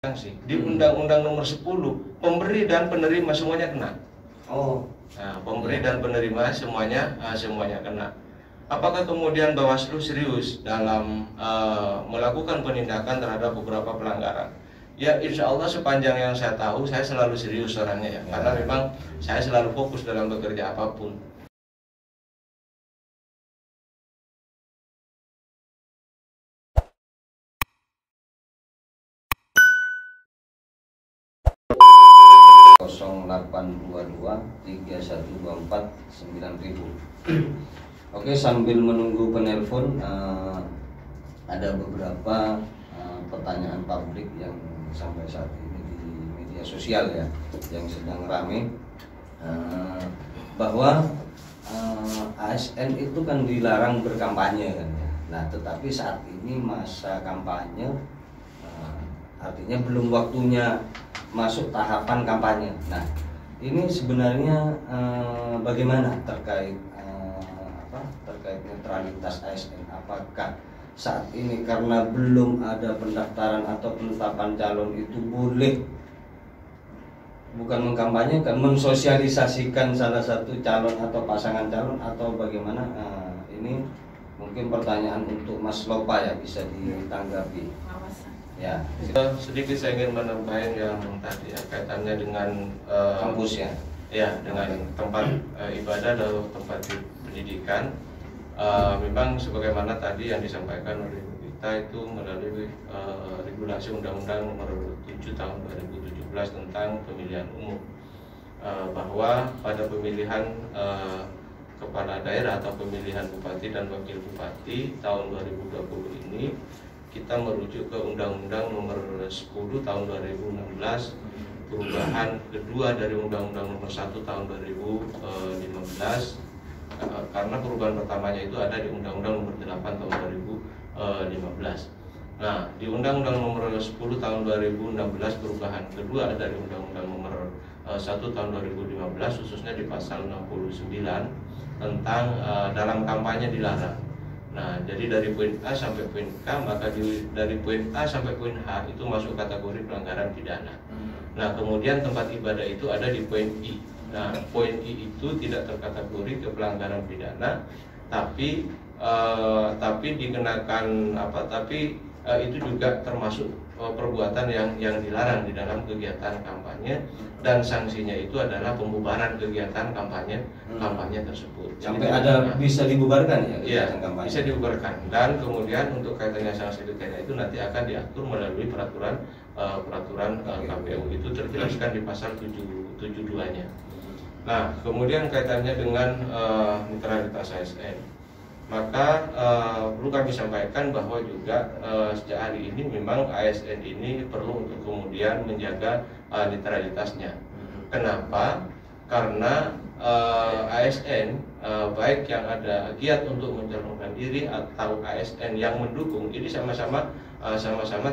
sanksi. Di Undang-Undang Nomor 10, pemberi dan penerima semuanya kena. Oh. Nah, pemberi dan penerima semuanya kena. Apakah kemudian Bawaslu serius dalam melakukan penindakan terhadap beberapa pelanggaran? Ya, insya Allah sepanjang yang saya tahu, saya selalu serius orangnya ya, karena memang saya selalu fokus dalam bekerja apapun. Oke, sambil menunggu penelpon, ada beberapa pertanyaan publik yang sampai saat ini di media sosial ya, yang sedang ramai, bahwa ASN itu kan dilarang berkampanye kan ya. Nah, tetapi saat ini masa kampanye, artinya belum waktunya masuk tahapan kampanye. Nah, ini sebenarnya bagaimana terkait netralitas ASN? Apakah saat ini karena belum ada pendaftaran atau penetapan calon itu boleh bukan mengkampanyekan, mensosialisasikan salah satu calon atau pasangan calon, atau bagaimana? Ini mungkin pertanyaan untuk Mas Lopa ya, bisa ditanggapi. Ya, sedikit saya ingin menambahkan yang tadi ya, kaitannya dengan kampus ya. Ya, dengan tempat ibadah atau tempat pendidikan. Memang sebagaimana tadi yang disampaikan oleh kita itu melalui regulasi Undang-Undang Nomor 7 Tahun 2017 tentang pemilihan umum, bahwa pada pemilihan kepala daerah atau pemilihan bupati dan wakil bupati tahun 2020 ini kita merujuk ke Undang-Undang Nomor 10 Tahun 2016, perubahan kedua dari Undang-Undang Nomor 1 Tahun 2015, karena perubahan pertamanya itu ada di Undang-Undang Nomor 8 Tahun 2015. Nah, di Undang-Undang Nomor 10 Tahun 2016, perubahan kedua dari Undang-Undang Nomor 1 Tahun 2015, khususnya di pasal 69 tentang dalam kampanye dilarang. Nah, jadi dari poin A sampai poin K, maka dari poin A sampai poin H itu masuk kategori pelanggaran pidana. Nah, kemudian tempat ibadah itu ada di poin I. Nah, poin I itu tidak terkategori ke pelanggaran pidana, tapi dikenakan apa? Tapi itu juga termasuk perbuatan yang dilarang di dalam kegiatan kampanye, dan sanksinya itu adalah pembubaran kegiatan kampanye tersebut. Sampai ada bisa dibubarkan ya kegiatan kampanye? Bisa dibubarkan, dan kemudian untuk kaitannya sanksi detailnya itu nanti akan diatur melalui peraturan KPU. Itu terjelaskan di pasal 72-nya. Nah, kemudian kaitannya dengan netralitas ASN, maka perlu kami sampaikan bahwa juga sejak hari ini memang ASN ini perlu untuk kemudian menjaga netralitasnya. Kenapa? Karena ASN baik yang ada giat untuk mencalonkan diri atau ASN yang mendukung, ini sama-sama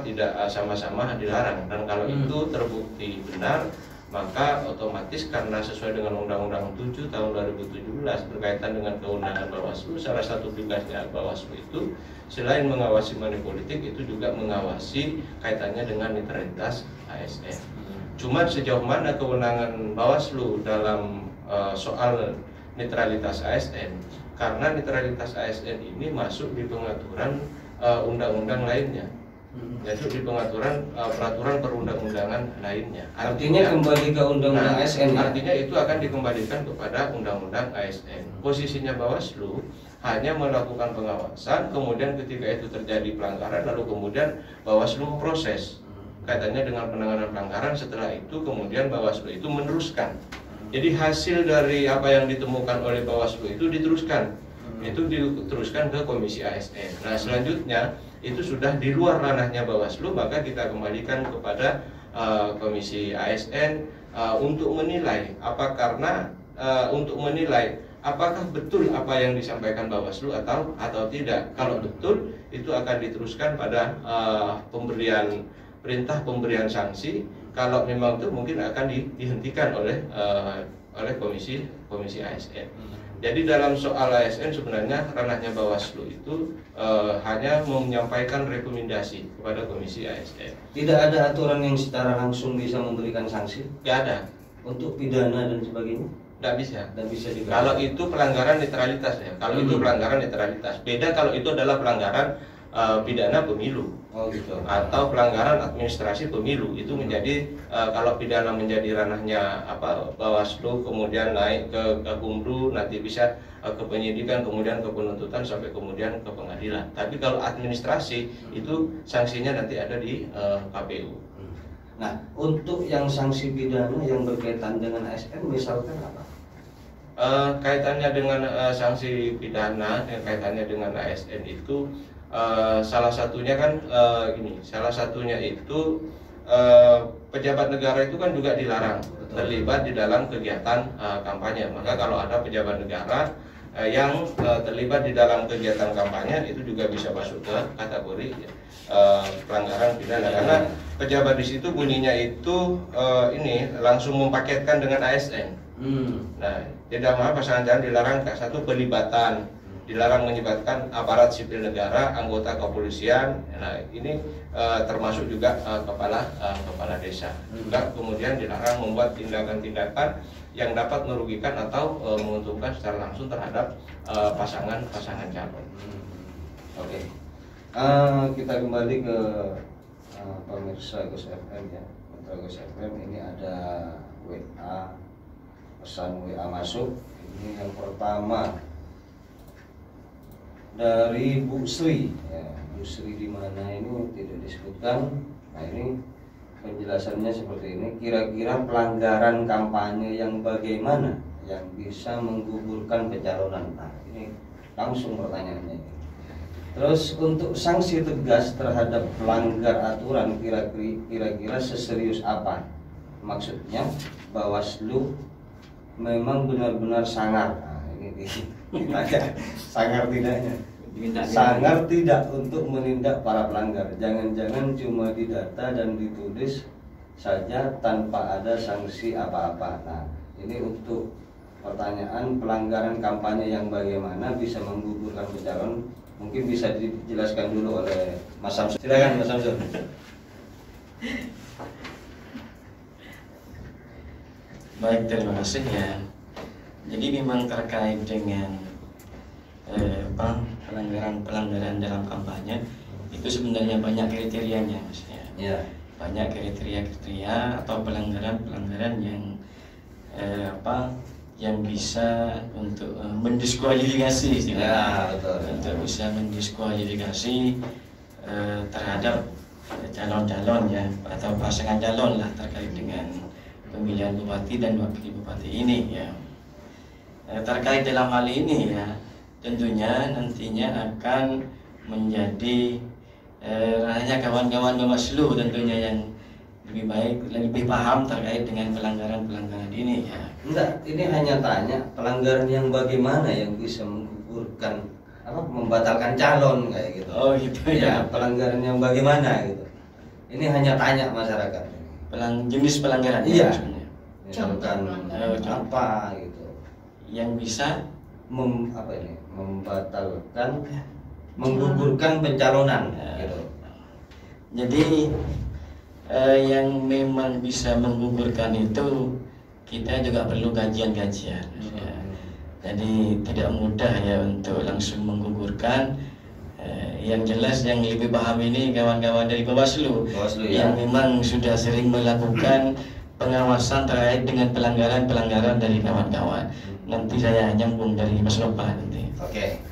tidak sama-sama dilarang. Dan kalau itu terbukti benar, maka otomatis karena sesuai dengan Undang-Undang 7 Tahun 2017 berkaitan dengan kewenangan Bawaslu, salah satu tugasnya Bawaslu itu selain mengawasi money politik, itu juga mengawasi kaitannya dengan netralitas ASN. Cuma sejauh mana kewenangan Bawaslu dalam soal netralitas ASN, karena netralitas ASN ini masuk di pengaturan undang-undang lainnya, yaitu di pengaturan peraturan perundang-undangan lainnya. Artinya kembali ke undang-undang ASN. Artinya itu akan dikembalikan kepada undang-undang ASN. Posisinya Bawaslu hanya melakukan pengawasan, kemudian ketika itu terjadi pelanggaran, lalu kemudian Bawaslu memproses kaitannya dengan penanganan pelanggaran. Setelah itu kemudian Bawaslu itu meneruskan. Jadi hasil dari apa yang ditemukan oleh Bawaslu itu diteruskan. Itu diteruskan ke Komisi ASN. Nah, selanjutnya itu sudah di luar ranahnya Bawaslu, maka kita kembalikan kepada Komisi ASN untuk menilai untuk menilai apakah betul apa yang disampaikan Bawaslu atau tidak. Kalau betul, itu akan diteruskan pada perintah pemberian sanksi. Kalau memang itu mungkin akan dihentikan oleh Komisi ASN. Jadi dalam soal ASN sebenarnya ranahnya Bawaslu itu hanya menyampaikan rekomendasi kepada Komisi ASN. Tidak ada aturan yang secara langsung bisa memberikan sanksi? Tidak ada. Untuk pidana dan sebagainya? Tidak bisa. Tidak bisa juga. Kalau itu pelanggaran netralitas ya. Kalau itu pelanggaran netralitas. Beda kalau itu adalah pelanggaran pidana pemilu. Oh gitu. Atau pelanggaran administrasi pemilu. Itu menjadi kalau pidana menjadi ranahnya Bawaslu, kemudian naik ke Kumdu, nanti bisa ke penyidikan, kemudian ke penuntutan, sampai kemudian ke pengadilan. Tapi kalau administrasi itu sanksinya nanti ada di KPU. Nah, untuk yang sanksi pidana yang berkaitan dengan ASN misalkan apa? Kaitannya dengan sanksi pidana, kaitannya dengan ASN itu salah satunya kan salah satunya itu pejabat negara itu kan juga dilarang terlibat di dalam kegiatan kampanye. Maka kalau ada pejabat negara yang terlibat di dalam kegiatan kampanye itu juga bisa masuk ke kategori pelanggaran pidana, karena pejabat di situ bunyinya itu ini langsung mempaketkan dengan ASN. Nah, tidak maaf pasangan calon dilarang satu pelibatan, dilarang menyebabkan aparat sipil negara, anggota kepolisian. Nah, ini termasuk juga kepala desa. Juga kemudian dilarang membuat tindakan-tindakan yang dapat merugikan atau menguntungkan secara langsung terhadap pasangan calon. Oke. Kita kembali ke pemirsa Gus FM ya. Pemirsa Gus FM ini ada WA, pesan WA masuk. Ini yang pertama dari Bu Sri ya. Bu Sri di mana ini tidak disebutkan. Nah, ini penjelasannya seperti ini. Kira-kira pelanggaran kampanye yang bagaimana yang bisa menggugurkan pencalonan? Nah, ini langsung pertanyaannya ini. Terus untuk sanksi tegas terhadap pelanggar aturan kira-kira seserius apa? Maksudnya Bawaslu memang benar-benar sangar. Nah, ini ditanya sangar tidaknya. Sangar tidak untuk menindak para pelanggar. Jangan-jangan cuma didata dan ditulis saja tanpa ada sanksi apa-apa. Nah, ini untuk pertanyaan pelanggaran kampanye yang bagaimana bisa menggugurkan pencalon. Mungkin bisa dijelaskan dulu oleh Mas Samsul. Silakan Mas Samsul. Baik, terima kasih ya. Jadi memang terkait dengan pelanggaran dalam kampanye itu sebenarnya banyak kriterianya, Mas ya. Ya. Banyak kriteria atau pelanggaran yang yang bisa untuk mendiskualifikasi, ya, betul. Untuk bisa mendiskualifikasi terhadap calon-calon ya, atau pasangan calon lah terkait dengan pemilihan bupati dan wakil bupati ini ya. Terkait dalam hal ini ya, tentunya nantinya akan menjadi ranahnya kawan-kawan Bawaslu tentunya yang lebih paham terkait dengan pelanggaran ini ya. Enggak, ini hanya tanya pelanggaran yang bagaimana yang bisa menggugurkan membatalkan calon kayak gitu. Oh gitu ya. Pelanggaran yang bagaimana gitu. Ini hanya tanya masyarakat. Jenis pelanggaran iya. Maksudnya. Misalkan apa gitu. Yang bisa membatalkan, menggugurkan pencalonan gitu. Jadi yang memang bisa menggugurkan itu kita juga perlu kajian-kajian ya. Jadi tidak mudah ya untuk langsung menggugurkan. Yang jelas yang lebih paham ini kawan-kawan dari Bawaslu yang memang sudah sering melakukan pengawasan terkait dengan pelanggaran dari kawan-kawan. Nanti saya nyambung dari Mas Lopa nanti. Oke.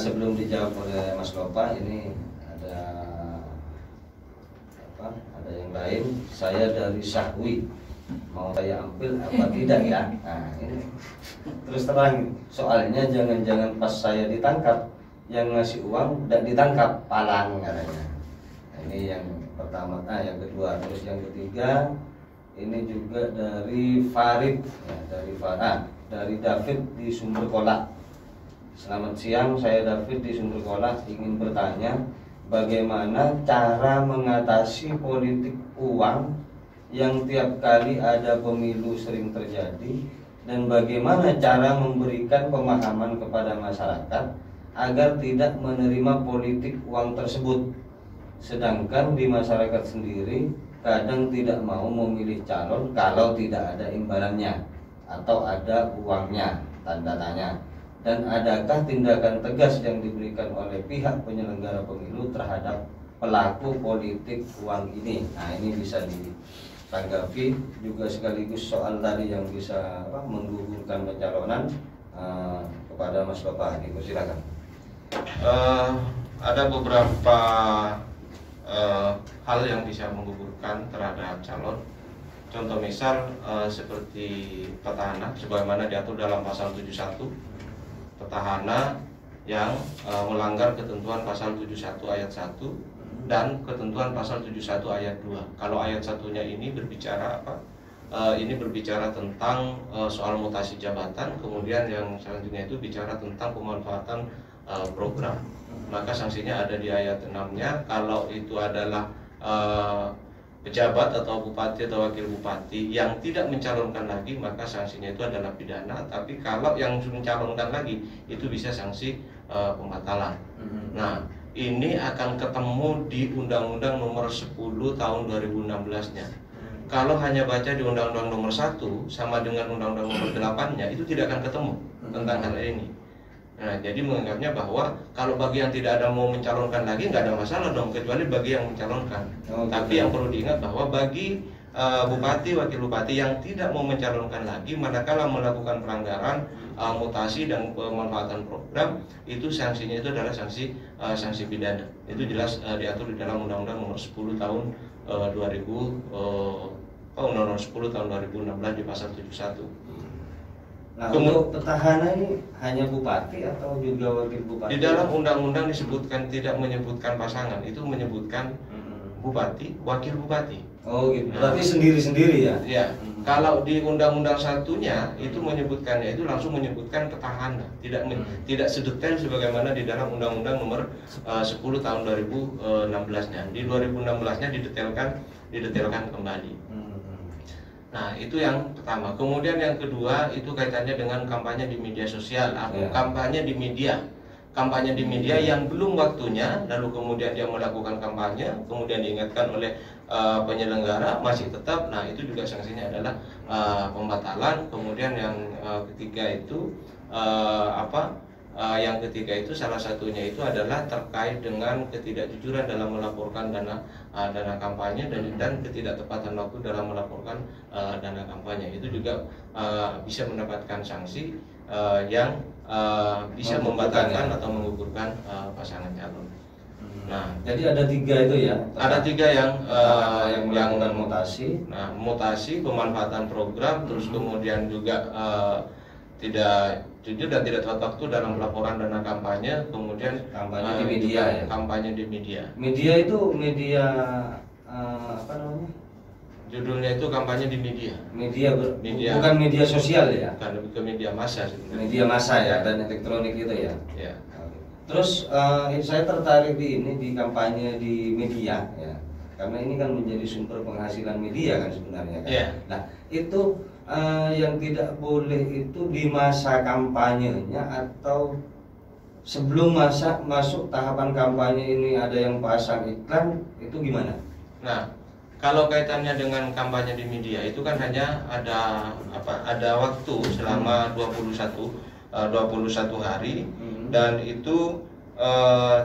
Sebelum dijawab oleh Mas Lopa, ini ada yang lain. Saya dari Sahwi, mau saya ambil apa tidak ya? Nah, ini terus terang, soalnya jangan-jangan pas saya ditangkap yang ngasih uang tidak ditangkap, palang katanya. Nah, ini yang pertama. Yang kedua, terus yang ketiga ini juga dari Farid ya, dari David di Sumber Kolak. Selamat siang, saya David di Sumber Kolak ingin bertanya, bagaimana cara mengatasi politik uang yang tiap kali ada pemilu sering terjadi dan bagaimana cara memberikan pemahaman kepada masyarakat agar tidak menerima politik uang tersebut. Sedangkan di masyarakat sendiri kadang tidak mau memilih calon kalau tidak ada imbalannya atau ada uangnya, tanda tanya. Dan adakah tindakan tegas yang diberikan oleh pihak penyelenggara pemilu terhadap pelaku politik uang ini? Nah, ini bisa ditanggapi juga sekaligus soal tadi yang bisa menggugurkan pencalonan kepada Mas Bapak Adi. Silakan. Ada beberapa hal yang bisa menggugurkan terhadap calon. Contoh misal seperti petahana, sebagaimana diatur dalam pasal 71, petahana yang melanggar ketentuan pasal 71 ayat 1 dan ketentuan pasal 71 ayat 2. Kalau ayat satunya ini berbicara apa? Ini berbicara tentang soal mutasi jabatan, kemudian yang selanjutnya itu bicara tentang pemanfaatan program. Maka sanksinya ada di ayat 6-nya. Kalau itu adalah pejabat atau bupati atau wakil bupati yang tidak mencalonkan lagi, maka sanksinya itu adalah pidana. Tapi kalau yang mencalonkan lagi, itu bisa sanksi pembatalan. Nah, ini akan ketemu di Undang-Undang Nomor 10 Tahun 2016-nya. Kalau hanya baca di Undang-Undang Nomor 1 sama dengan Undang-Undang Nomor 8-nya, itu tidak akan ketemu tentang hal ini. Nah, jadi menganggapnya bahwa kalau bagi yang tidak ada mau mencalonkan lagi, nggak ada masalah dong, kecuali bagi yang mencalonkan. Tapi yang perlu diingat bahwa bagi bupati, wakil bupati yang tidak mau mencalonkan lagi, manakala melakukan pelanggaran mutasi dan pemanfaatan program, itu sanksinya itu adalah sanksi pidana. Itu jelas diatur di dalam Undang-Undang Nomor 10 Tahun 2016 di pasal 71. Nah, untuk petahana ini hanya bupati atau juga wakil bupati? Di dalam undang-undang disebutkan tidak menyebutkan pasangan, itu menyebutkan bupati, wakil bupati. Oh gitu. Berarti sendiri-sendiri ya? Ya. Kalau di undang-undang satunya itu menyebutkannya itu langsung menyebutkan petahana, tidak sedetail sebagaimana di dalam Undang-Undang Nomor 10 Tahun 2016-nya. Di 2016-nya didetailkan kembali. Nah, itu yang pertama. Kemudian yang kedua itu kaitannya dengan kampanye di media sosial atau kampanye di media. Kampanye di media yang belum waktunya, lalu kemudian dia melakukan kampanye, kemudian diingatkan oleh penyelenggara masih tetap. Nah, itu juga sanksinya adalah pembatalan. Kemudian yang ketiga itu yang ketiga itu salah satunya itu adalah terkait dengan ketidakjujuran dalam melaporkan dana kampanye dan ketidaktepatan waktu dalam melaporkan dana kampanye. Itu juga bisa mendapatkan sanksi yang bisa membatalkan atau menggugurkan pasangan calon. Nah, jadi ada tiga itu ya? Ada tiga yang melakukan mutasi. Nah, mutasi, pemanfaatan program, terus kemudian juga tidak jujur dan tidak tepat waktu dalam pelaporan dana kampanye, kemudian kampanye di media ya? Kampanye di media. Media itu media apa namanya? Judulnya itu kampanye di media. Media bukan media sosial ya? Bukan, lebih ke media massa sebenarnya. Media massa ya, dan elektronik itu ya? Ya. Terus saya tertarik di kampanye di media ya, karena ini kan menjadi sumber penghasilan media kan sebenarnya kan. Yeah. Nah, itu yang tidak boleh itu di masa kampanyenya atau sebelum masuk tahapan kampanye ini ada yang pasang iklan, itu gimana? Nah, kalau kaitannya dengan kampanye di media itu kan hanya ada waktu selama 21 hari dan itu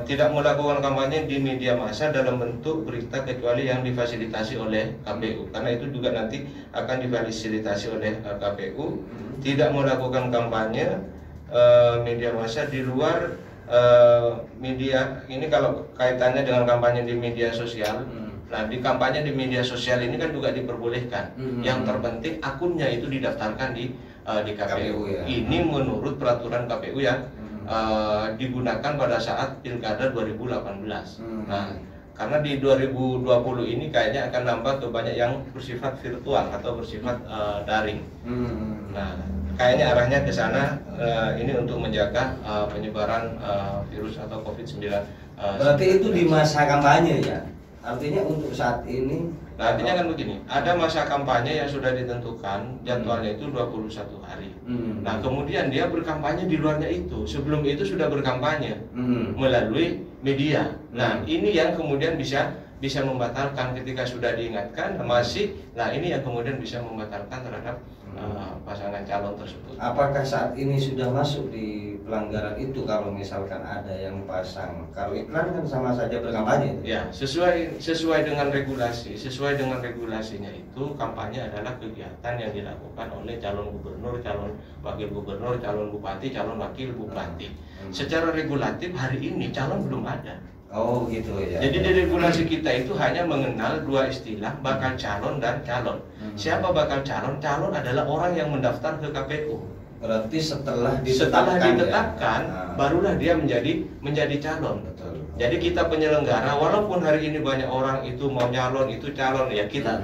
tidak melakukan kampanye di media massa dalam bentuk berita kecuali yang difasilitasi oleh KPU, karena itu juga nanti akan difasilitasi oleh KPU. Tidak melakukan kampanye media massa di luar media ini. Kalau kaitannya dengan kampanye di media sosial, nah di kampanye di media sosial ini kan juga diperbolehkan. Yang terpenting akunnya itu didaftarkan di KPU. Ya. Ini menurut peraturan KPU yang digunakan pada saat Pilkada 2018. Nah, karena di 2020 ini kayaknya akan nambah ke banyak yang bersifat virtual atau bersifat daring. Nah, kayaknya arahnya ke sana ini untuk menjaga penyebaran virus atau COVID-19. Berarti itu di masa kampanye ya? Artinya untuk saat ini, nah, artinya kan begini, ada masa kampanye yang sudah ditentukan, jadwalnya itu 21 hari. Nah, kemudian dia berkampanye di luarnya itu. Sebelum itu sudah berkampanye melalui media. Nah, ini yang kemudian bisa membatalkan ketika sudah diingatkan masih. Nah, ini yang kemudian bisa membatalkan terhadap pasangan calon tersebut. Apakah saat ini sudah masuk di pelanggaran itu kalau misalkan ada yang pasang? Kalau iklan kan sama saja berkampanye. Ya, sesuai dengan regulasi, sesuai dengan regulasinya itu kampanye adalah kegiatan yang dilakukan oleh calon gubernur, calon wakil gubernur, calon bupati, calon wakil bupati. Secara regulatif hari ini calon belum ada. Oh gitu ya. Jadi di regulasi kita itu hanya mengenal dua istilah, bakal calon dan calon. Siapa bakal calon? Calon adalah orang yang mendaftar ke KPU. Berarti setelah ditetapkan, ya? Barulah dia menjadi calon. Betul. Jadi kita penyelenggara, walaupun hari ini banyak orang itu mau nyalon, itu calon, ya kita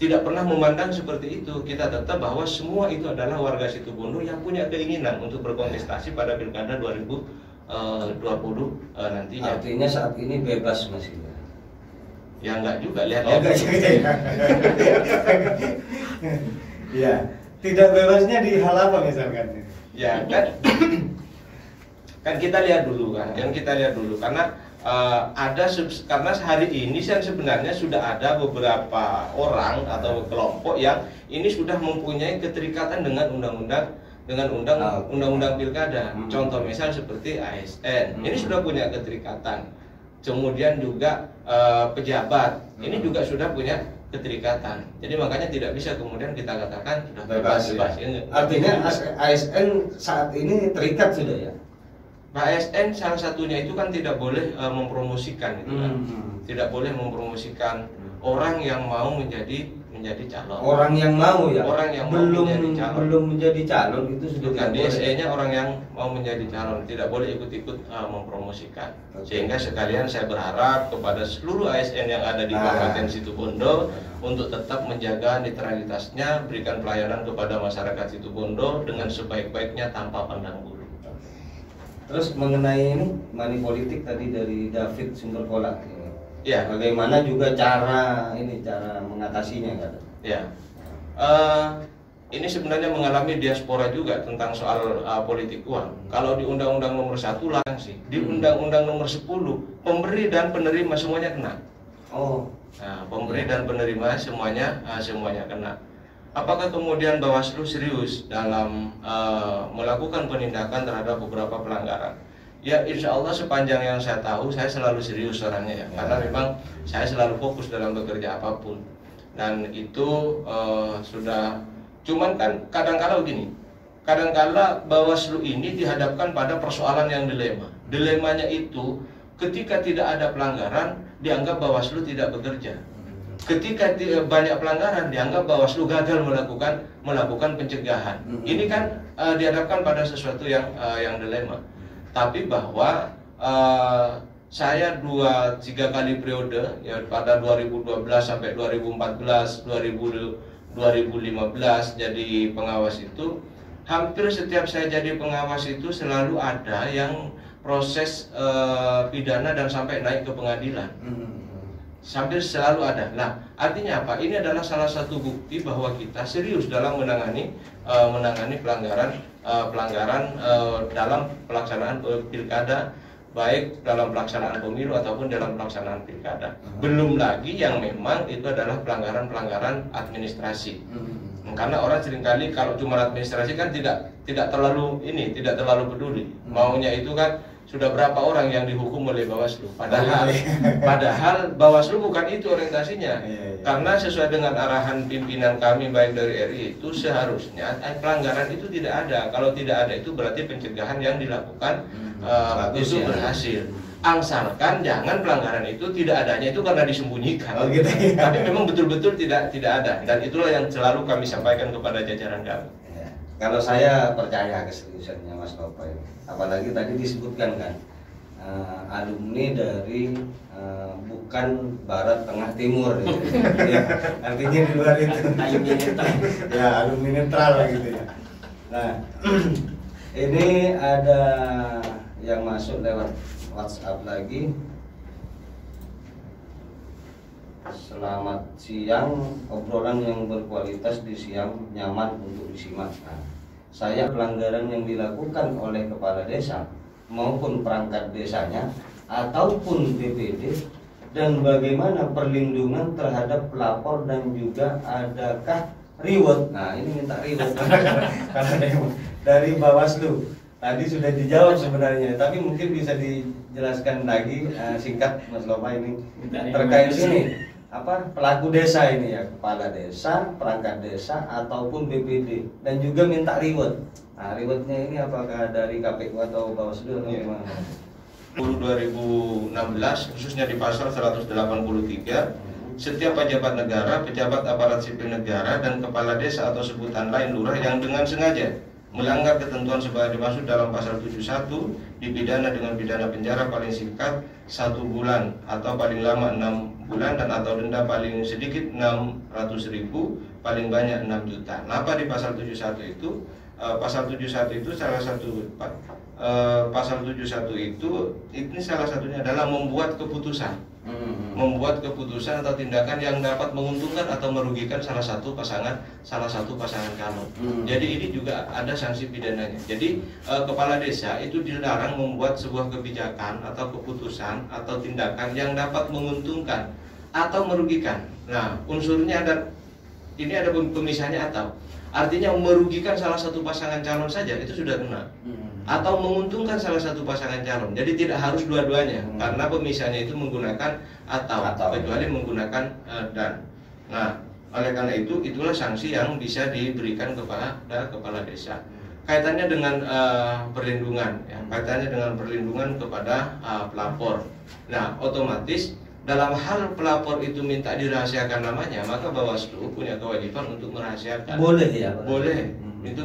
tidak pernah memandang seperti itu. Kita tetap bahwa semua itu adalah warga Situbondo yang punya keinginan untuk berkontestasi pada Pilkada 2020 nantinya. Artinya saat ini bebas masih. Ya enggak juga, lihat ya. Tidak bebasnya di hal apa misalkan? Ya kan, kan kita lihat dulu karena karena hari ini kan sebenarnya sudah ada beberapa orang atau kelompok yang ini sudah mempunyai keterikatan dengan undang-undang pilkada. Contoh misal seperti ASN, ini sudah punya keterikatan. Kemudian juga pejabat, ini juga sudah punya keterikatan. Jadi makanya tidak bisa kemudian kita katakan sudah bebas. Ya. Artinya ASN saat ini terikat sudah ya? Nah, ASN salah satunya itu kan tidak boleh mempromosikan itu kan. Tidak boleh mempromosikan orang yang mau menjadi calon. Orang yang mau ya. Orang yang belum menjadi calon itu sudah bukan DSE-nya orang yang mau menjadi calon, tidak boleh ikut-ikut mempromosikan. Sehingga sekalian saya berharap kepada seluruh ASN yang ada di Kabupaten Situbondo untuk tetap menjaga netralitasnya, berikan pelayanan kepada masyarakat Situbondo dengan sebaik-baiknya tanpa pandang bulu. Terus mengenai ini money politik tadi dari David Sumberkolak. Ya. Bagaimana juga cara mengatasinya kan? Ya. Ini sebenarnya mengalami diaspora juga tentang soal politik uang. Kalau di Undang-Undang Nomor 1 larang sih. Di Undang-Undang Nomor 10 pemberi dan penerima semuanya kena. Oh. Nah, pemberi dan penerima semuanya kena. Apakah kemudian Bawaslu serius dalam melakukan penindakan terhadap beberapa pelanggaran? Ya, insya Allah sepanjang yang saya tahu saya selalu serius orangnya ya, karena memang saya selalu fokus dalam bekerja apapun. Dan itu sudah, cuman kan kadang-kala begini, kadang-kala Bawaslu ini dihadapkan pada persoalan yang dilema. Dilemanya itu ketika tidak ada pelanggaran dianggap Bawaslu tidak bekerja. Ketika banyak pelanggaran dianggap Bawaslu gagal melakukan pencegahan. Ini kan dihadapkan pada sesuatu yang dilema. Tapi bahwa saya 2-3 kali periode ya, pada 2012 sampai 2014, 2015 jadi pengawas itu, hampir setiap saya jadi pengawas itu selalu ada yang proses pidana dan sampai naik ke pengadilan. Hampir selalu ada. Nah, artinya apa? Ini adalah salah satu bukti bahwa kita serius dalam menangani pelanggaran dalam pelaksanaan pilkada, baik dalam pelaksanaan pemilu ataupun dalam pelaksanaan pilkada. Belum lagi yang memang itu adalah pelanggaran administrasi. Karena orang seringkali kalau cuma administrasi kan tidak terlalu peduli. Maunya itu kan sudah berapa orang yang dihukum oleh Bawaslu. Padahal Bawaslu bukan itu orientasinya. Karena sesuai dengan arahan pimpinan kami baik dari RI itu seharusnya pelanggaran itu tidak ada. Kalau tidak ada itu berarti pencegahan yang dilakukan itu berhasil. Asalkan jangan pelanggaran itu tidak adanya itu karena disembunyikan. Tapi memang betul-betul tidak ada. Dan itulah yang selalu kami sampaikan kepada jajaran kami. Kalau saya percaya keseriusannya Mas Nopo ini. Apalagi tadi disebutkan kan alumni dari bukan barat tengah timur ya. Artinya di luar itu ya, alumni netral gitu ya. Nah ini ada yang masuk lewat WhatsApp lagi. Selamat siang, obrolan yang berkualitas di siang nyaman untuk disimak. Nah, saya pelanggaran yang dilakukan oleh kepala desa maupun perangkat desanya ataupun BPD, dan bagaimana perlindungan terhadap pelapor dan juga adakah reward. Nah, ini minta reward karena dari Bawaslu tadi sudah dijawab sebenarnya, tapi mungkin bisa dijelaskan lagi singkat Mas Loma ini terkait sini. Apa pelaku desa ini ya, kepala desa, perangkat desa ataupun BPD, dan juga minta reward. Nah, rewardnya ini apakah dari KPU atau Bawaslu atau gimana? 2016 khususnya di pasal 183, setiap pejabat negara, pejabat aparat sipil negara, dan kepala desa atau sebutan lain lurah yang dengan sengaja melanggar ketentuan sebagai dimaksud dalam pasal 71 dipidana dengan pidana penjara paling singkat 1 bulan atau paling lama 6 bulan dan atau denda paling sedikit 600.000, paling banyak 6 juta. Nah, apa di pasal 71 itu? Pasal 71 itu salah satu pasal 71 itu ini salah satunya adalah membuat keputusan. Membuat keputusan atau tindakan yang dapat menguntungkan atau merugikan salah satu pasangan calon. Jadi ini juga ada sanksi pidananya. Jadi kepala desa itu dilarang membuat sebuah kebijakan atau keputusan atau tindakan yang dapat menguntungkan atau merugikan. Nah, unsurnya ini ada pemisahnya atau. Artinya merugikan salah satu pasangan calon saja itu sudah kena. Atau menguntungkan salah satu pasangan calon. Jadi tidak harus dua-duanya, karena pemisahnya itu menggunakan atau kecuali menggunakan dan. Nah, oleh karena itu itulah sanksi yang bisa diberikan kepada kepala desa. Kaitannya dengan perlindungan, ya, kaitannya dengan perlindungan kepada pelapor. Nah, otomatis dalam hal pelapor itu minta dirahasiakan namanya, maka Bawaslu punya kewajiban untuk merahasiakan. Boleh ya? Boleh, itu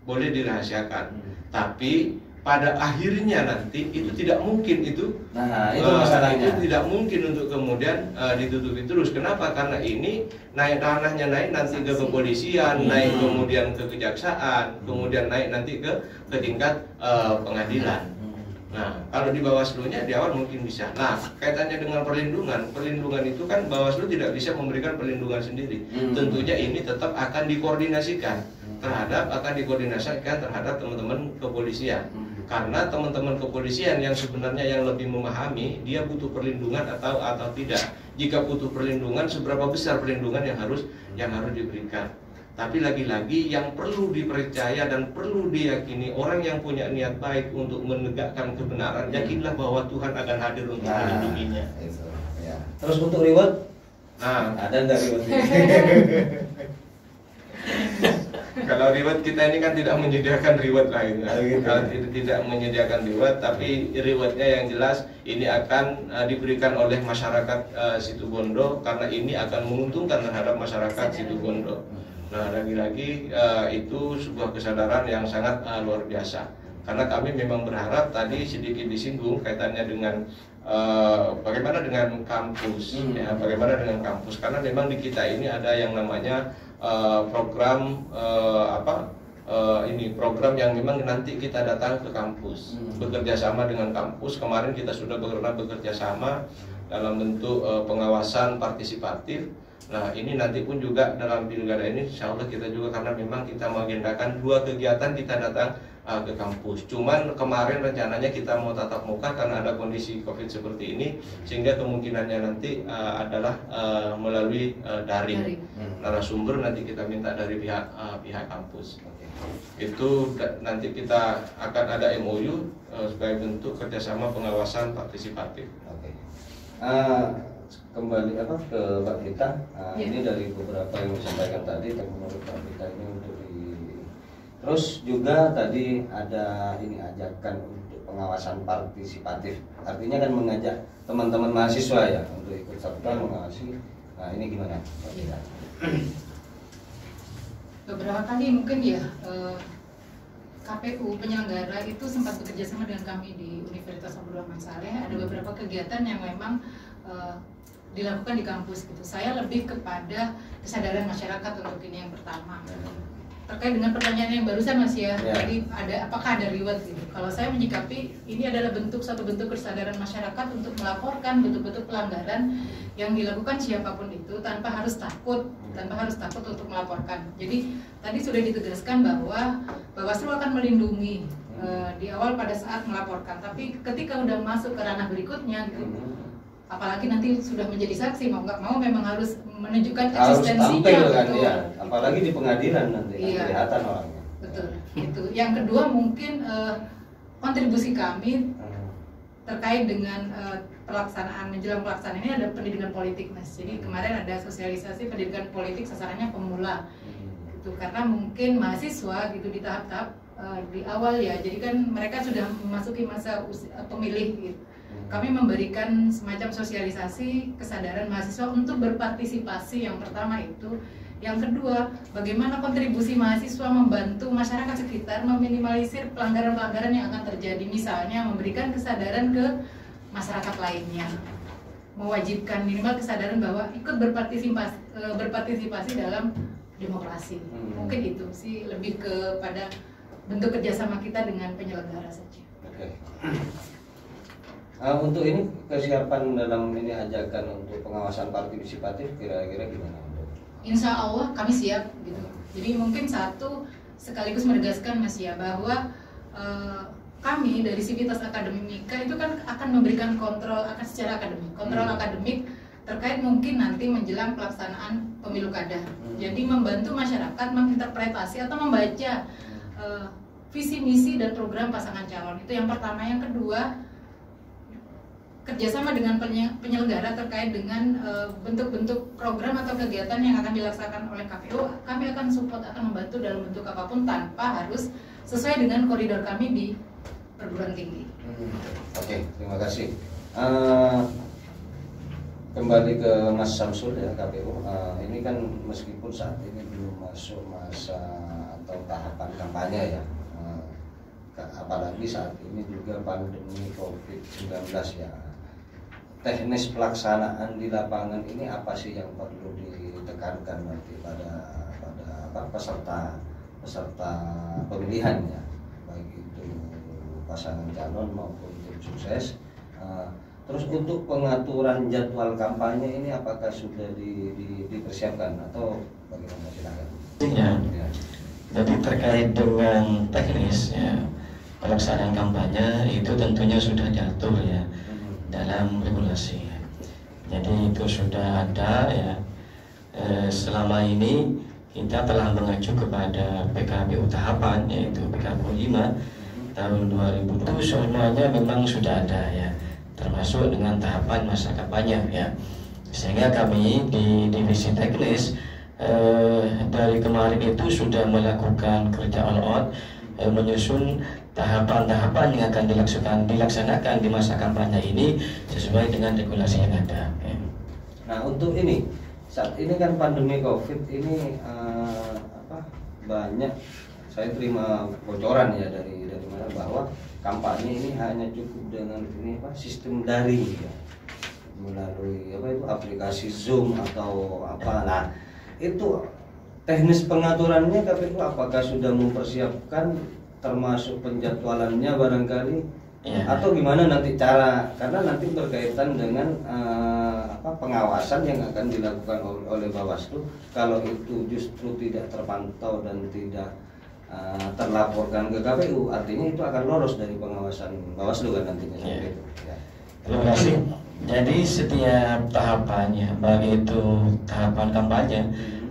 boleh dirahasiakan. Tapi pada akhirnya nanti itu tidak mungkin itu. Nah, itu masalahnya. Itu tidak mungkin untuk kemudian ditutupi terus. Kenapa? Karena ini ranahnya naik nanti ke kepolisian, naik kemudian ke kejaksaan, kemudian naik nanti ke tingkat pengadilan. Nah, kalau di Bawaslu-nya di awal mungkin bisa. Nah, kaitannya dengan perlindungan itu kan Bawaslu tidak bisa memberikan perlindungan sendiri. Tentunya ini tetap akan dikoordinasikan terhadap teman-teman kepolisian. Karena teman-teman kepolisian yang sebenarnya yang lebih memahami dia butuh perlindungan atau tidak. Jika butuh perlindungan, seberapa besar perlindungan yang harus diberikan. Tapi lagi-lagi yang perlu dipercaya dan perlu diyakini orang yang punya niat baik untuk menegakkan kebenaran, yakinlah bahwa Tuhan akan hadir untuk melindunginya. Ya. Terus untuk reward? Nah, ada nggak reward? Kalau reward kita ini kan tidak menyediakan reward lain, tidak menyediakan reward, tapi rewardnya yang jelas ini akan diberikan oleh masyarakat Situbondo karena ini akan menguntungkan terhadap masyarakat Situbondo. Nah, lagi-lagi itu sebuah kesadaran yang sangat luar biasa. Karena kami memang berharap tadi sedikit disinggung kaitannya dengan bagaimana dengan kampus, ya, bagaimana dengan kampus. Karena memang di kita ini ada yang namanya program program yang memang nanti kita datang ke kampus, bekerja sama dengan kampus. Kemarin kita sudah bekerja sama dalam bentuk pengawasan partisipatif. Nah, ini nanti pun juga dalam pilkada ini insya Allah kita juga, karena memang kita mengagendakan 2 kegiatan kita datang ke kampus. Cuman kemarin rencananya kita mau tatap muka karena ada kondisi COVID seperti ini, sehingga kemungkinannya nanti adalah melalui daring. Narasumber nanti kita minta dari pihak kampus. Itu nanti kita akan ada MOU sebagai bentuk kerjasama pengawasan partisipatif. Kembali ke Mbak Rita. Ini dari beberapa yang disampaikan tadi, menurut Mbak Rita ini untuk terus juga tadi ada ini ajakan untuk pengawasan partisipatif. Artinya kan mengajak teman-teman mahasiswa ya untuk ikut serta mengawasi. Nah, ini gimana Mbak Rita? Beberapa kali mungkin ya KPU penyelenggara itu sempat bekerja sama dengan kami di Universitas Abdurrahman Saleh. Ada beberapa kegiatan yang memang dilakukan di kampus gitu. Saya lebih kepada kesadaran masyarakat untuk ini yang pertama. terkait dengan pertanyaan yang barusan Mas ya, Ya. jadi apakah ada reward gitu? Kalau saya menyikapi ini adalah satu bentuk kesadaran masyarakat untuk melaporkan bentuk-bentuk pelanggaran yang dilakukan siapapun itu tanpa harus takut untuk melaporkan. Jadi tadi sudah ditegaskan bahwa Bawaslu akan melindungi di awal pada saat melaporkan, tapi ketika udah masuk ke ranah berikutnya gitu, apalagi nanti sudah menjadi saksi, mau nggak mau memang harus menunjukkan Harus eksistensinya tampil kan gitu. ya, apalagi di pengadilan nanti kan Iya. kelihatan orangnya. Betul, itu. Yang kedua mungkin kontribusi kami terkait dengan menjelang pelaksanaan ini ada pendidikan politik, Mas. Jadi kemarin ada sosialisasi pendidikan politik sasarannya pemula, gitu. Karena mungkin mahasiswa gitu di tahap-tahap di awal ya. Jadi kan mereka sudah memasuki masa pemilih, gitu. Kami memberikan semacam sosialisasi kesadaran mahasiswa untuk berpartisipasi, yang pertama itu. Yang kedua, bagaimana kontribusi mahasiswa membantu masyarakat sekitar meminimalisir pelanggaran-pelanggaran yang akan terjadi. Misalnya memberikan kesadaran ke masyarakat lainnya, mewajibkan minimal kesadaran bahwa ikut berpartisipasi dalam demokrasi. Mungkin itu sih, lebih kepada bentuk kerjasama kita dengan penyelenggara saja. Oke. Untuk ini kesiapan dalam ini ajakan untuk pengawasan partisipatif kira-kira gimana? Insya Allah kami siap gitu. Jadi mungkin satu sekaligus menegaskan Mas ya bahwa kami dari Sivitas Akademika itu kan akan memberikan kontrol akan secara akademik, akademik terkait mungkin nanti menjelang pelaksanaan pemilu kada. Jadi membantu masyarakat menginterpretasi atau membaca visi misi dan program pasangan calon. Itu yang pertama. Yang kedua, kerjasama dengan penyelenggara terkait dengan bentuk-bentuk program atau kegiatan yang akan dilaksanakan oleh KPU. Kami akan support, akan membantu dalam bentuk apapun tanpa harus sesuai dengan koridor kami di perguruan tinggi. Oke, terima kasih. Kembali ke Mas Samsul ya, KPU. Ini kan meskipun saat ini belum masuk masa atau tahapan kampanye ya, apalagi saat ini juga pandemi COVID-19 ya. Teknis pelaksanaan di lapangan ini apa sih yang perlu ditekankan nanti pada peserta pemilihannya, baik itu pasangan calon maupun tim sukses. Terus untuk pengaturan jadwal kampanye ini apakah sudah dipersiapkan atau bagaimana, silakan? Ya. Jadi terkait dengan teknis ya, pelaksanaan kampanye itu tentunya sudah diatur ya dalam regulasi. Jadi itu sudah ada ya. Selama ini kita telah mengacu kepada PKPU tahapan, yaitu PKPU 5 tahun 2020, semuanya memang sudah ada ya, termasuk dengan tahapan masa kampanye ya. Sehingga kami di divisi teknis dari kemarin itu sudah melakukan kerja all out, menyusun tahapan-tahapan yang akan dilaksanakan di masa kampanye ini sesuai dengan regulasi yang ada. Nah, untuk ini saat ini kan pandemi COVID ini banyak saya terima bocoran ya dari mana bahwa kampanye ini hanya cukup dengan ini sistem daring ya, melalui itu aplikasi Zoom atau apa. Nah, itu teknis pengaturannya KPU apakah sudah mempersiapkan, termasuk penjadwalannya barangkali ya, atau gimana nanti cara, karena nanti berkaitan dengan pengawasan yang akan dilakukan oleh Bawaslu. Kalau itu justru tidak terpantau dan tidak terlaporkan ke KPU, artinya itu akan lolos dari pengawasan Bawaslu kan nantinya. Ya. Itu ya. Terima kasih. Jadi setiap tahapannya, baik itu tahapan kampanye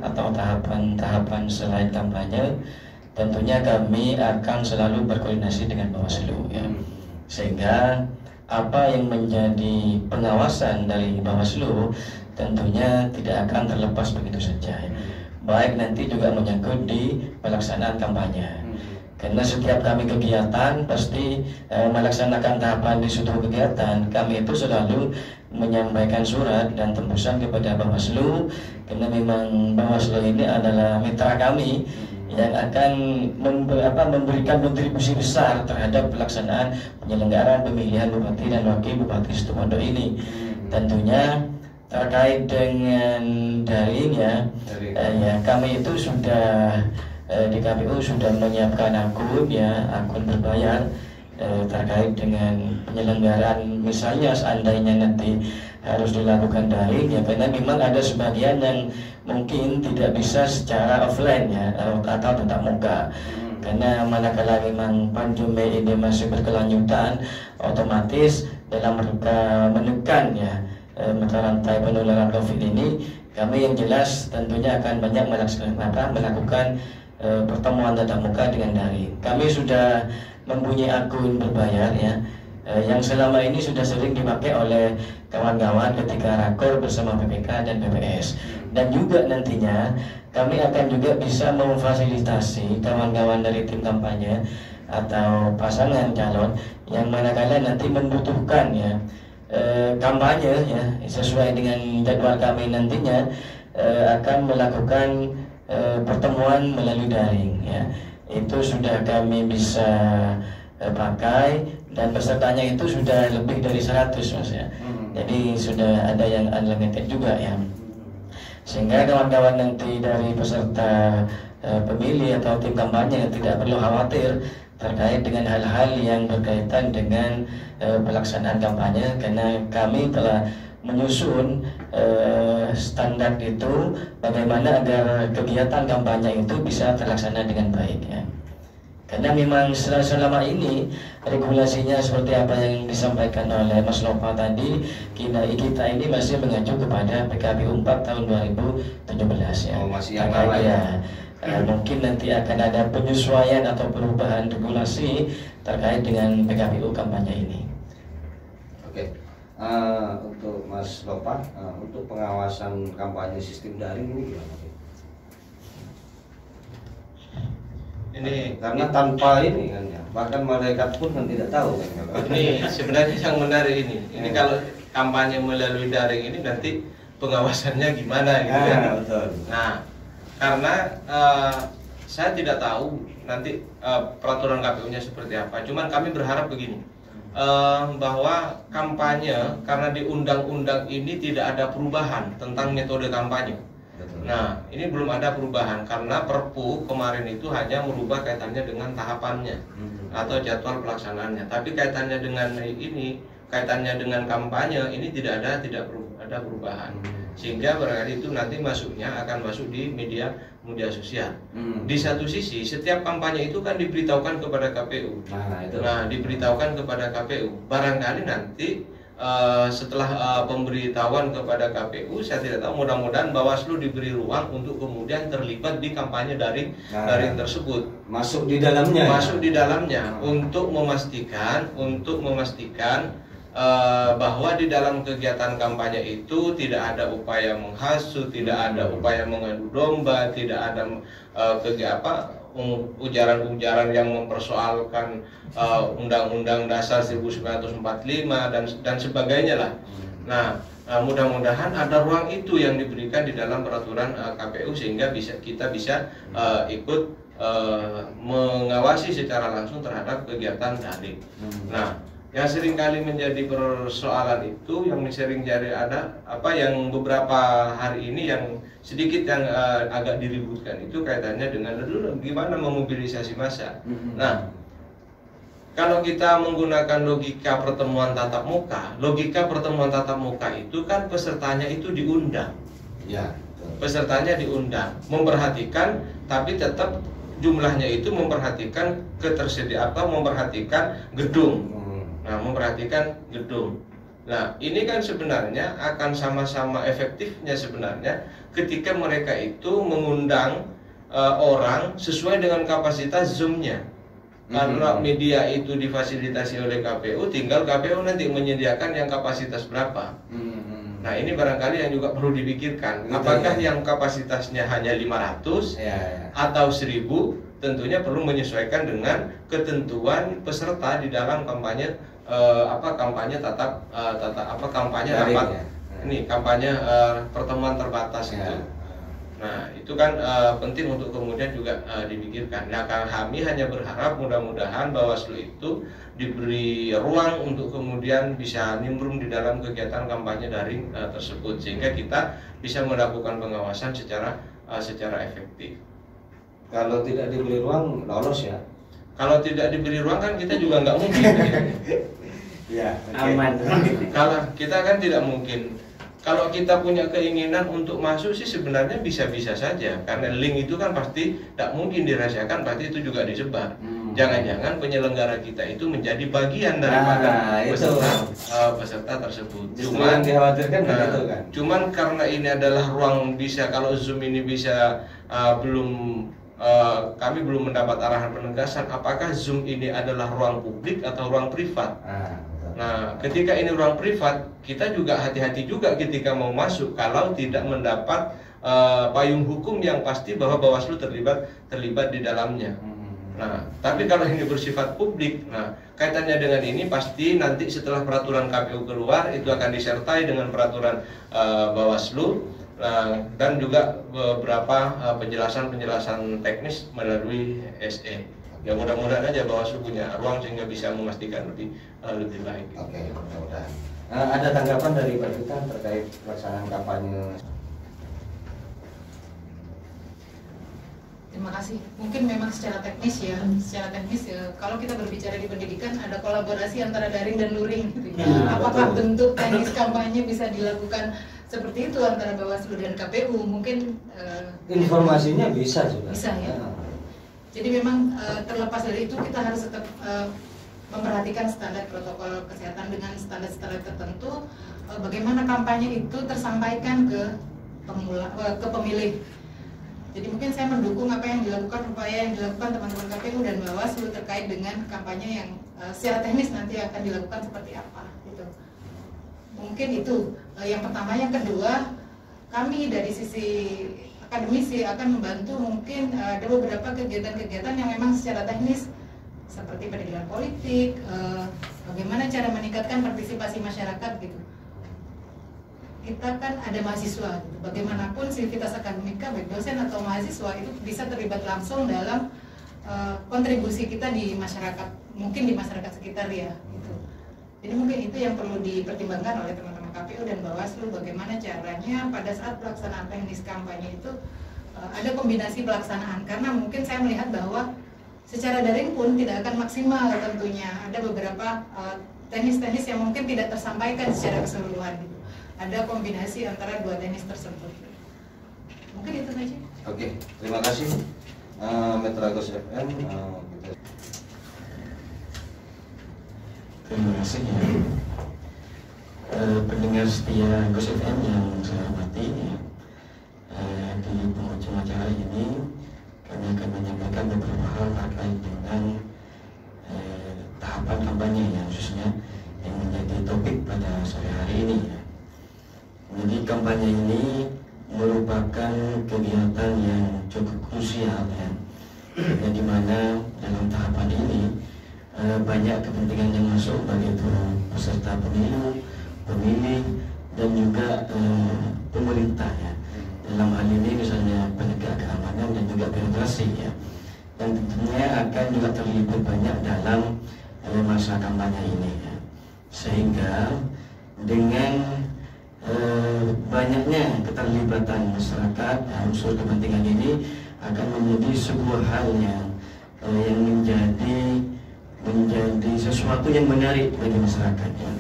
atau tahapan selain kampanye, tentunya kami akan selalu berkoordinasi dengan Bawaslu ya. Sehingga apa yang menjadi pengawasan dari Bawaslu tentunya tidak akan terlepas begitu saja ya. Baik nanti juga menyangkut di pelaksanaan kampanye. Karena setiap kami kegiatan pasti melaksanakan tahapan di suatu kegiatan, kami itu selalu menyampaikan surat dan tembusan kepada Bawaslu, karena memang Bawaslu ini adalah mitra kami yang akan memberikan kontribusi besar terhadap pelaksanaan penyelenggaraan pemilihan bupati dan wakil bupati Situbondo ini. Tentunya terkait dengan daring ya, kami itu sudah di KPU sudah menyiapkan akun ya, akun berbayar terkait dengan penyelenggaraan, misalnya seandainya nanti harus dilakukan daring ya, karena memang ada sebagian yang mungkin tidak bisa secara offline ya, atau tatap muka. Karena manakala memang pandemi ini masih berkelanjutan, otomatis dalam rangka menekan ya mata rantai penularan COVID ini, kami yang jelas tentunya akan banyak melakukan pertemuan tatap muka dengan daring. Kami sudah mempunyai akun berbayar ya, yang selama ini sudah sering dipakai oleh kawan-kawan ketika rakor bersama PPK dan PPS. Dan juga nantinya kami akan juga bisa memfasilitasi kawan-kawan dari tim kampanye atau pasangan calon yang manakala nanti membutuhkan ya kampanye ya, sesuai dengan jadwal kami nantinya akan melakukan pertemuan melalui daring ya. Itu sudah kami bisa pakai, dan pesertanya itu sudah lebih dari 100 Mas ya. Jadi sudah ada yang unlimited juga ya. Sehingga kawan-kawan nanti dari peserta pemilih atau tim kampanye tidak perlu khawatir terkait dengan hal-hal yang berkaitan dengan pelaksanaan kampanye, karena kami telah menyusun standar itu bagaimana agar kegiatan kampanye itu bisa terlaksana dengan baik ya. Karena memang selama ini regulasinya seperti apa yang disampaikan oleh Mas Lopa tadi, kita ini masih mengacu kepada PKPU 4 tahun 2017 ya. Masih yang lama ya. Mungkin nanti akan ada penyesuaian atau perubahan regulasi terkait dengan PKPU kampanye ini. Oke. Untuk Mas Lopa, untuk pengawasan kampanye sistem daring ini gimana? Ini karena tanpa ini kan ya, bahkan malaikat pun kan tidak tahu kan. Ini sebenarnya yang menarik ini kalau kampanye melalui daring ini nanti pengawasannya gimana gitu kan. Betul. Nah, karena saya tidak tahu nanti peraturan KPU-nya seperti apa. Cuman kami berharap begini, bahwa kampanye, karena di undang-undang ini tidak ada perubahan tentang metode kampanye. Nah, ini belum ada perubahan karena Perpu kemarin itu hanya merubah kaitannya dengan tahapannya atau jadwal pelaksanaannya. Tapi kaitannya dengan ini, kaitannya dengan kampanye ini tidak ada perubahan. Sehingga barangkali itu nanti masuknya akan masuk di media sosial. Di satu sisi, setiap kampanye itu kan diberitahukan kepada KPU. Nah, diberitahukan kepada KPU. Barangkali nanti setelah pemberitahuan kepada KPU, saya tidak tahu, mudah-mudahan Bawaslu diberi ruang untuk kemudian terlibat di kampanye daring tersebut, masuk di dalamnya untuk memastikan bahwa di dalam kegiatan kampanye itu tidak ada upaya menghasut, tidak ada upaya mengadu domba, tidak ada ujaran-ujaran yang mempersoalkan Undang-Undang Dasar 1945 dan sebagainya lah. Nah, mudah-mudahan ada ruang itu yang diberikan di dalam peraturan KPU sehingga kita bisa ikut mengawasi secara langsung terhadap kegiatan daring. Nah, yang seringkali menjadi persoalan itu, yang sering jadi ada yang beberapa hari ini yang sedikit yang agak diributkan itu kaitannya dengan gimana memobilisasi massa. Nah, kalau kita menggunakan logika pertemuan tatap muka itu kan pesertanya itu diundang. Ya, pesertanya diundang, memperhatikan, tapi tetap jumlahnya itu memperhatikan memperhatikan gedung. Nah, memperhatikan gedung. Nah, ini kan sebenarnya akan sama-sama efektifnya sebenarnya ketika mereka itu mengundang orang sesuai dengan kapasitas Zoom-nya. Karena media itu difasilitasi oleh KPU, tinggal KPU nanti menyediakan yang kapasitas berapa. Nah, ini barangkali yang juga perlu dipikirkan. Apakah yang kapasitasnya hanya 500 atau 1000, tentunya perlu menyesuaikan dengan ketentuan peserta di dalam kampanye kampanye rapat. Ini kampanye pertemuan terbatas itu. Nah, itu kan penting untuk kemudian juga dipikirkan. Nah, kami hanya berharap mudah-mudahan Bawaslu itu diberi ruang untuk kemudian bisa nimbrung di dalam kegiatan kampanye daring tersebut sehingga kita bisa melakukan pengawasan secara efektif. Kalau tidak diberi ruang lolos ya. Kalau tidak diberi ruang kan kita juga nggak mungkin. Ya, Aman. Kalau kita kan tidak mungkin. Kalau kita punya keinginan untuk masuk sih sebenarnya bisa-bisa saja, karena link itu kan pasti tidak mungkin dirahasiakan, pasti itu juga disebar. Jangan-jangan penyelenggara kita itu menjadi bagian daripada peserta tersebut. Justru yang dikhawatirkan begitu kan. Cuman karena ini adalah ruang bisa, kalau Zoom ini bisa kami belum mendapat arahan penegasan apakah Zoom ini adalah ruang publik atau ruang privat. Nah, ketika ini ruang privat, kita juga hati-hati juga ketika mau masuk kalau tidak mendapat payung hukum yang pasti bahwa Bawaslu terlibat di dalamnya. Nah, tapi kalau ini bersifat publik, nah kaitannya dengan ini pasti nanti setelah peraturan KPU keluar itu akan disertai dengan peraturan Bawaslu dan juga beberapa penjelasan teknis melalui SE. Ya mudah-mudahan aja Bawaslu punya ruang sehingga bisa memastikan lebih baik. Oke, mudah-mudahan. Ada tanggapan dari Pak Duta terkait pelaksanaan kampanye? Terima kasih. Mungkin memang secara teknis ya, kalau kita berbicara di pendidikan ada kolaborasi antara daring dan luring gitu. Apakah bentuk teknis kampanye bisa dilakukan seperti itu antara Bawaslu dan KPU? Mungkin informasinya bisa juga. Bisa ya. Jadi memang terlepas dari itu kita harus tetap memperhatikan standar protokol kesehatan dengan standar-standar tertentu. Bagaimana kampanye itu tersampaikan ke pemilih. Jadi mungkin saya mendukung apa yang dilakukan, upaya yang dilakukan teman-teman KPU dan Bawaslu terkait dengan kampanye yang secara teknis nanti akan dilakukan seperti apa gitu. Mungkin itu yang pertama. Yang kedua, kami dari sisi akademisi akan membantu mungkin ada beberapa kegiatan-kegiatan yang memang secara teknis seperti pendidikan politik, bagaimana cara meningkatkan partisipasi masyarakat gitu. Kita kan ada mahasiswa, gitu. Bagaimanapun sivitas akademika baik dosen atau mahasiswa itu bisa terlibat langsung dalam kontribusi kita di masyarakat, mungkin di masyarakat sekitar ya. Gitu. Jadi mungkin itu yang perlu dipertimbangkan oleh teman-teman KPU dan Bawaslu, bagaimana caranya pada saat pelaksanaan teknis kampanye itu ada kombinasi pelaksanaan, karena mungkin saya melihat bahwa secara daring pun tidak akan maksimal tentunya. Ada beberapa teknis-teknis yang mungkin tidak tersampaikan secara keseluruhan gitu. Ada kombinasi antara dua teknis tersebut. Mungkin itu saja. Oke, terima kasih Metragos FM. Terima kasih ya. Pendengar setia Gus FM yang saya hormati ya. Di penghujung acara ini kami akan menyampaikan beberapa hal terkait dengan tahapan kampanye yang khususnya yang menjadi topik pada sore hari ini ya. Jadi kampanye ini merupakan kegiatan yang cukup krusial ya, di mana dalam tahapan ini banyak kepentingan yang masuk, baik itu peserta pemilu, pemilih, dan juga pemerintah ya. Dalam hal ini misalnya penegak keamanan dan juga birokrasi ya, dan tentunya akan juga terlibat banyak dalam masa kampanye ini ya. Sehingga dengan banyaknya keterlibatan masyarakat unsur kepentingan ini akan menjadi sebuah hal yang menjadi sesuatu yang menarik bagi masyarakat ya.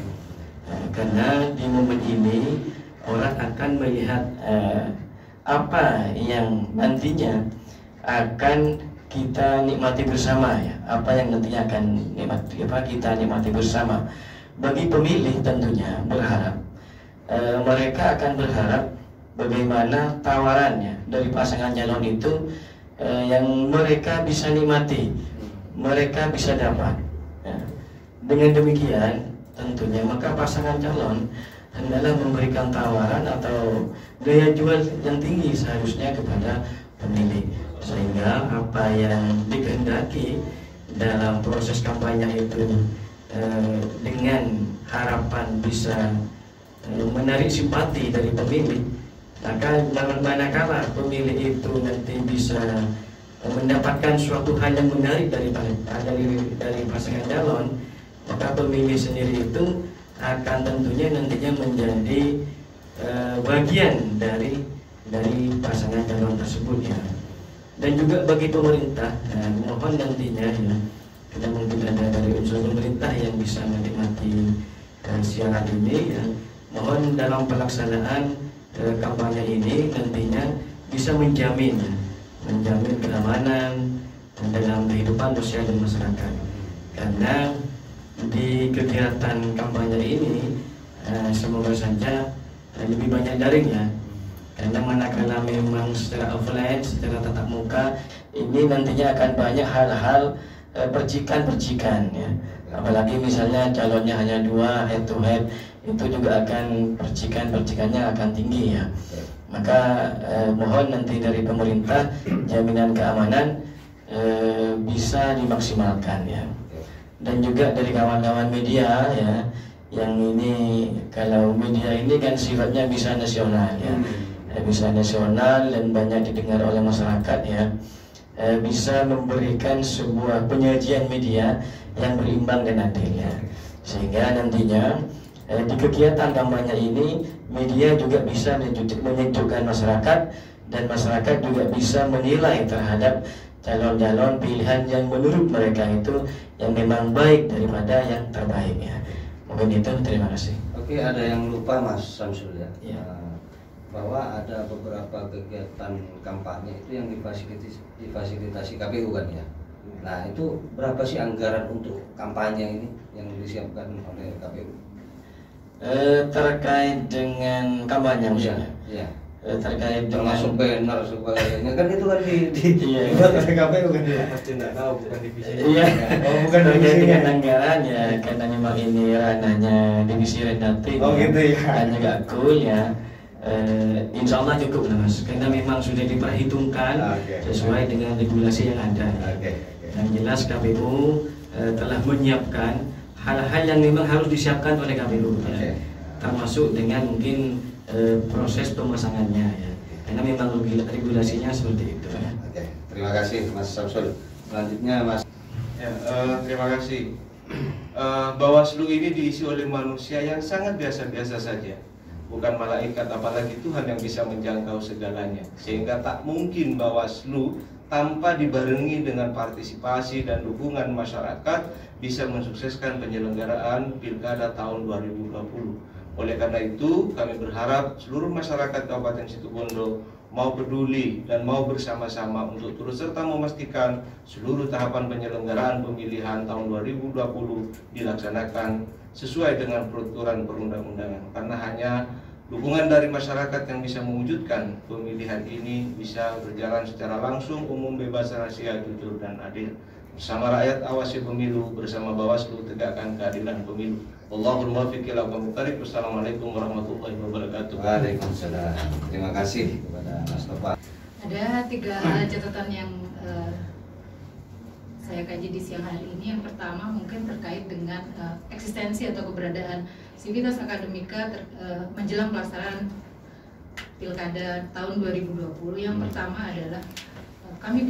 Karena di momen ini orang akan melihat apa yang nantinya akan kita nikmati bersama ya, apa yang nantinya akan kita nikmati bersama. Bagi pemilih tentunya berharap mereka akan berharap bagaimana tawarannya dari pasangan calon itu yang mereka bisa nikmati, mereka bisa dapat ya. Dengan demikian tentunya maka pasangan calon hendaklah memberikan tawaran atau daya jual yang tinggi seharusnya kepada pemilih, sehingga apa yang dikehendaki dalam proses kampanye itu dengan harapan bisa menarik simpati dari pemilih, maka manakala pemilih itu nanti bisa mendapatkan suatu hal yang menarik dari pasangan calon, maka pemilih sendiri itu akan tentunya nantinya menjadi bagian dari pasangan calon tersebut ya. Dan juga bagi pemerintah, mohon nantinya ya, karena mungkin ada dari unsur pemerintah yang bisa menikmati siaran ini ya, mohon dalam pelaksanaan kampanye ini nantinya bisa menjamin keamanan dalam kehidupan sosial dan masyarakat. Karena di kegiatan kampanye ini semoga saja lebih banyak daring ya. Karena manakala memang secara offline, secara tatap muka, ini nantinya akan banyak hal-hal percikan-percikan ya. Apalagi misalnya calonnya hanya 2 head to head, itu juga akan percikannya akan tinggi ya. Maka mohon nanti dari pemerintah jaminan keamanan bisa dimaksimalkan ya. Dan juga dari kawan-kawan media ya, yang ini kalau media ini kan sifatnya bisa nasional ya, bisa nasional dan banyak didengar oleh masyarakat ya, bisa memberikan sebuah penyajian media yang berimbang dan adil ya, sehingga nantinya di kegiatan kampanye ini media juga bisa menyejukkan masyarakat, dan masyarakat juga bisa menilai terhadap calon-calon pilihan yang menurut mereka itu yang memang baik daripada yang terbaik ya. Mungkin itu, terima kasih. Oke, ada yang lupa Mas Samsul ya, Ya. Bahwa ada beberapa kegiatan kampanye itu yang difasilitasi KPU kan ya. Nah, itu berapa sih anggaran untuk kampanye ini yang disiapkan oleh KPU? Terkait dengan kampanye maksudnya? Iya. Terkait Termasuk dengan banner sebagainya kan itu kan Iya. dibuat oleh KPU kan ya. Pasti tidak tahu, bukan divisi. Iya. Oh, bukan Terkait divisinya. dengan anggaran ya, karena memang ini ranahnya divisi rendating. Oh, gitu ya. Dan juga cool ya. Insya Allah cukup lah Mas, karena memang sudah diperhitungkan Oke. sesuai dengan regulasi yang ada. Oke. Yang jelas KPU telah menyiapkan hal-hal yang memang harus disiapkan oleh KPU ya. Oke. Termasuk dengan mungkin proses pemasangannya ya, karena memang regulasinya seperti itu ya. Oke, terima kasih Mas Samsul. Selanjutnya Mas. Ya, terima kasih. Bawaslu ini diisi oleh manusia yang sangat biasa-biasa saja, bukan malaikat, apalagi Tuhan yang bisa menjangkau segalanya. Sehingga tak mungkin Bawaslu tanpa dibarengi dengan partisipasi dan dukungan masyarakat bisa mensukseskan penyelenggaraan Pilkada tahun 2020. Oleh karena itu, kami berharap seluruh masyarakat Kabupaten Situbondo mau peduli dan mau bersama-sama untuk turut serta memastikan seluruh tahapan penyelenggaraan pemilihan tahun 2020 dilaksanakan sesuai dengan peraturan perundang-undangan. Karena hanya dukungan dari masyarakat yang bisa mewujudkan pemilihan ini bisa berjalan secara langsung, umum, bebas, rahasia, jujur, dan adil. Bersama rakyat awasi pemilu, bersama Bawaslu tegakkan keadilan pemilu. Allahul muwaffiq ila aqwamit thoriq. Wassalamualaikum warahmatullahi wabarakatuh. Waalaikumsalam. Terima kasih kepada Mas Topa. Ada 3 catatan yang saya kaji di siang hari ini. Yang pertama mungkin terkait dengan eksistensi atau keberadaan Civitas Akademika menjelang pelaksanaan Pilkada tahun 2020. Yang pertama adalah kami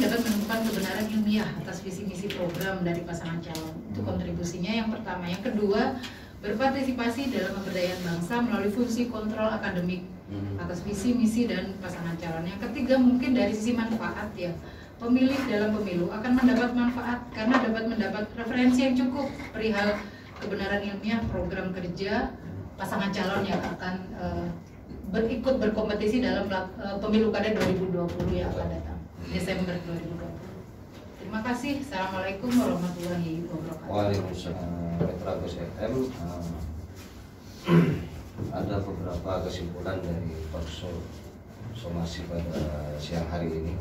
dapat menemukan kebenaran ilmiah atas visi misi program dari pasangan calon. Itu kontribusinya yang pertama. Yang kedua, berpartisipasi dalam pemberdayaan bangsa melalui fungsi kontrol akademik atas visi misi dan pasangan calon. Yang ketiga, mungkin dari sisi manfaat ya, pemilih dalam pemilu akan mendapat manfaat karena dapat mendapat referensi yang cukup perihal kebenaran ilmiah program kerja pasangan calon yang akan berikut berkompetisi dalam pemilu kada 2020 yang akan datang Desember 2020. Terima kasih. Assalamualaikum warahmatullahi wabarakatuh. Waalaikumsalam. Mitra Gus FM. Ada beberapa kesimpulan dari somasi pada siang hari ini.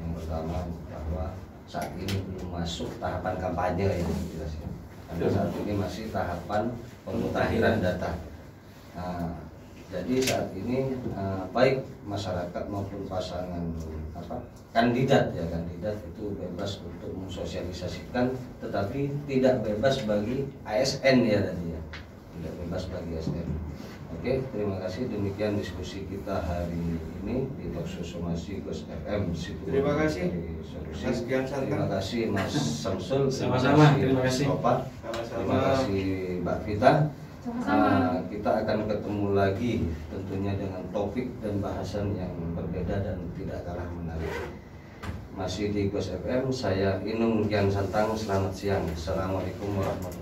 Yang pertama bahwa saat ini belum masuk tahapan kampanye yang dijelaskan. Karena saat ini masih tahapan pemutahiran data. Jadi saat ini baik masyarakat maupun pasangan kandidat itu bebas untuk mensosialisasikan, tetapi tidak bebas bagi ASN ya tadi ya, tidak bebas bagi ASN. Oke, terima kasih. Demikian diskusi kita hari ini di Talkshow Somasi Gus FM. Terima kasih. Terima kasih Mas Samsul. Sama-sama. Terima kasih. Terima kasih Mbak Vita. Sama-sama. Kita akan ketemu lagi tentunya dengan topik dan bahasan yang berbeda dan tidak kalah menarik. Masih di Ghost FM, saya Inung Gian Santang. Selamat siang. Assalamualaikum warahmatullahi wabarakatuh.